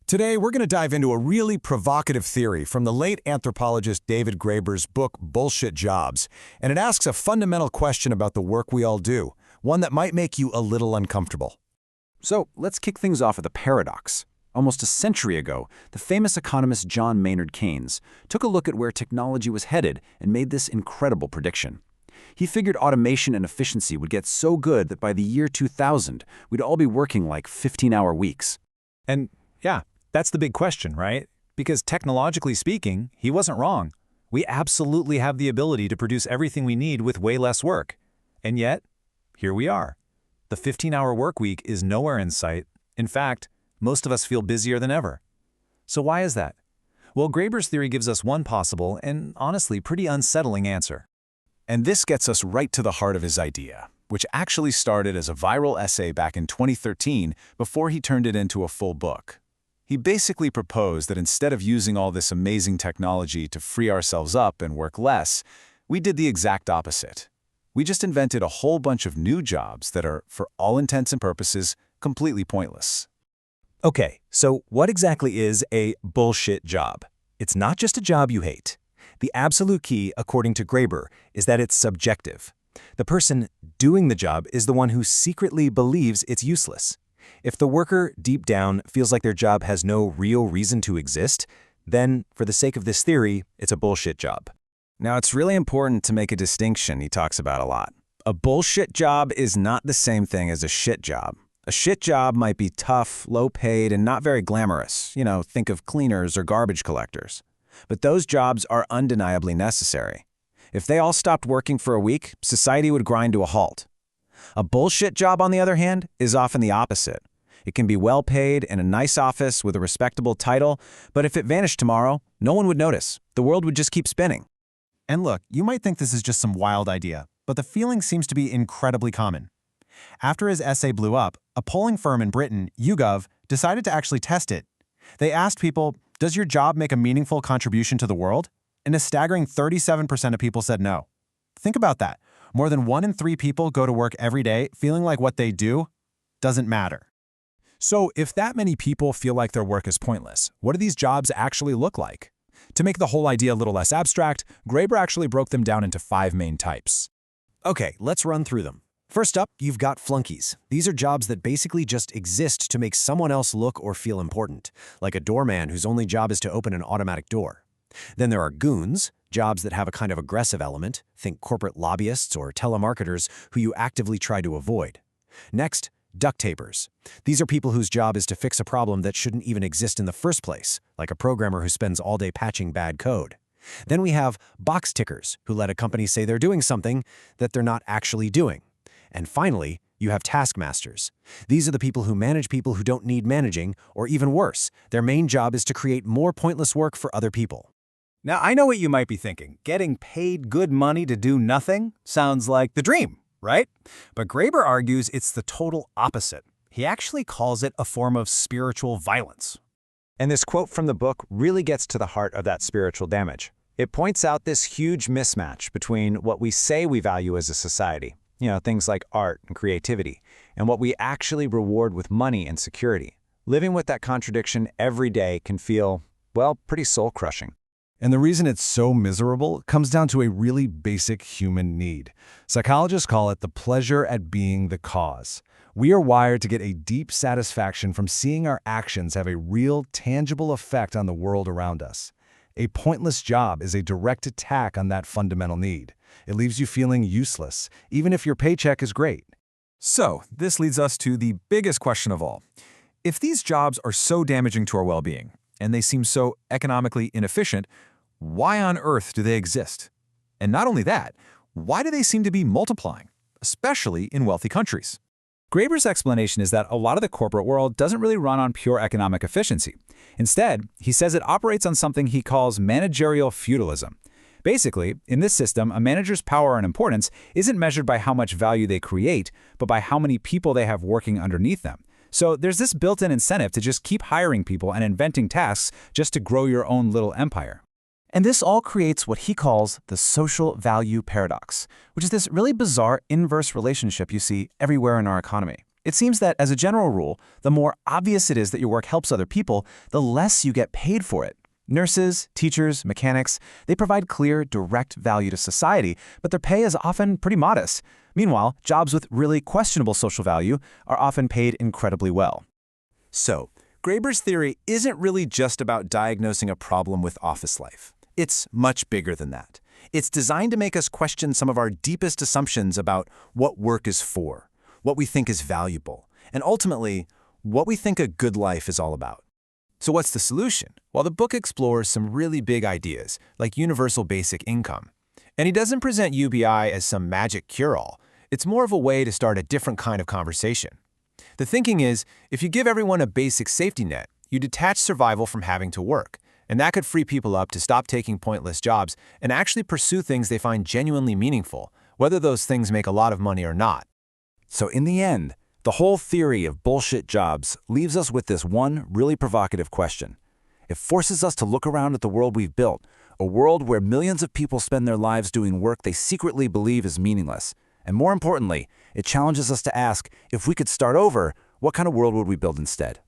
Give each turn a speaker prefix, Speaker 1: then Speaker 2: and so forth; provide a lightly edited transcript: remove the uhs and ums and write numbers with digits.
Speaker 1: Today, we're going to dive into a really provocative theory from the late anthropologist David Graeber's book, Bullshit Jobs, and it asks a fundamental question about the work we all do, one that might make you a little uncomfortable.
Speaker 2: So let's kick things off with a paradox. Almost a century ago, the famous economist John Maynard Keynes took a look at where technology was headed and made this incredible prediction. He figured automation and efficiency would get so good that by the year 2000, we'd all be working like 15-hour weeks.
Speaker 3: And yeah, that's the big question, right? Because technologically speaking, he wasn't wrong. We absolutely have the ability to produce everything we need with way less work. And yet, here we are. The 15-hour work week is nowhere in sight. In fact, most of us feel busier than ever. So why is that? Well, Graeber's theory gives us one possible and honestly pretty unsettling answer.
Speaker 1: And this gets us right to the heart of his idea, which actually started as a viral essay back in 2013 before he turned it into a full book. He basically proposed that instead of using all this amazing technology to free ourselves up and work less, we did the exact opposite. We just invented a whole bunch of new jobs that are, for all intents and purposes, completely pointless.
Speaker 3: Okay, so what exactly is a bullshit job? It's not just a job you hate. The absolute key, according to Graeber, is that it's subjective. The person doing the job is the one who secretly believes it's useless. If the worker deep down feels like their job has no real reason to exist, then, for the sake of this theory, it's a bullshit job.
Speaker 1: Now, it's really important to make a distinction he talks about a lot. A bullshit job is not the same thing as a shit job. A shit job might be tough, low-paid, and not very glamorous. Think of cleaners or garbage collectors. But those jobs are undeniably necessary. If they all stopped working for a week, society would grind to a halt. A bullshit job, on the other hand, is often the opposite. It can be well-paid in a nice office with a respectable title, but if it vanished tomorrow, no one would notice. The world would just keep spinning.
Speaker 4: And look, you might think this is just some wild idea, but the feeling seems to be incredibly common. After his essay blew up, a polling firm in Britain, YouGov, decided to actually test it. They asked people, does your job make a meaningful contribution to the world? And a staggering 37% of people said no. Think about that. More than 1 in 3 people go to work every day feeling like what they do doesn't matter.
Speaker 3: So if that many people feel like their work is pointless, what do these jobs actually look like? To make the whole idea a little less abstract, Graeber actually broke them down into 5 main types.
Speaker 5: Okay, let's run through them. First up, you've got flunkies. These are jobs that basically just exist to make someone else look or feel important, like a doorman whose only job is to open an automatic door. Then there are goons, jobs that have a kind of aggressive element, think corporate lobbyists or telemarketers who you actively try to avoid. Next, duct tapers. These are people whose job is to fix a problem that shouldn't even exist in the first place, like a programmer who spends all day patching bad code. Then we have box tickers, who let a company say they're doing something that they're not actually doing. And finally, you have taskmasters. These are the people who manage people who don't need managing, or even worse, their main job is to create more pointless work for other people.
Speaker 3: Now, I know what you might be thinking. Getting paid good money to do nothing sounds like the dream, right? But Graeber argues it's the total opposite. He actually calls it a form of spiritual violence. And this quote from the book really gets to the heart of that spiritual damage. It points out this huge mismatch between what we say we value as a society, things like art and creativity, and what we actually reward with money and security. Living with that contradiction every day can feel, well, pretty soul-crushing.
Speaker 6: And the reason it's so miserable comes down to a really basic human need. Psychologists call it the pleasure at being the cause. We are wired to get a deep satisfaction from seeing our actions have a real, tangible effect on the world around us. A pointless job is a direct attack on that fundamental need. It leaves you feeling useless, even if your paycheck is great.
Speaker 7: So, this leads us to the biggest question of all. If these jobs are so damaging to our well-being, and they seem so economically inefficient, why on earth do they exist? And not only that, why do they seem to be multiplying, especially in wealthy countries?
Speaker 3: Graeber's explanation is that a lot of the corporate world doesn't really run on pure economic efficiency. Instead, he says it operates on something he calls managerial feudalism. Basically, in this system, a manager's power and importance isn't measured by how much value they create, but by how many people they have working underneath them. So there's this built-in incentive to just keep hiring people and inventing tasks just to grow your own little empire.
Speaker 2: And this all creates what he calls the social value paradox, which is this really bizarre inverse relationship you see everywhere in our economy. It seems that, as a general rule, the more obvious it is that your work helps other people, the less you get paid for it. Nurses, teachers, mechanics, they provide clear, direct value to society, but their pay is often pretty modest. Meanwhile, jobs with really questionable social value are often paid incredibly well. So, Graeber's theory isn't really just about diagnosing a problem with office life. It's much bigger than that. It's designed to make us question some of our deepest assumptions about what work is for, what we think is valuable, and ultimately, what we think a good life is all about. So what's the solution? Well, the book explores some really big ideas, like universal basic income. And he doesn't present UBI as some magic cure-all. It's more of a way to start a different kind of conversation. The thinking is, if you give everyone a basic safety net, you detach survival from having to work, and that could free people up to stop taking pointless jobs and actually pursue things they find genuinely meaningful, whether those things make a lot of money or not.
Speaker 6: So in the end, the whole theory of bullshit jobs leaves us with this one really provocative question. It forces us to look around at the world we've built, a world where millions of people spend their lives doing work they secretly believe is meaningless. And more importantly, it challenges us to ask, if we could start over, what kind of world would we build instead?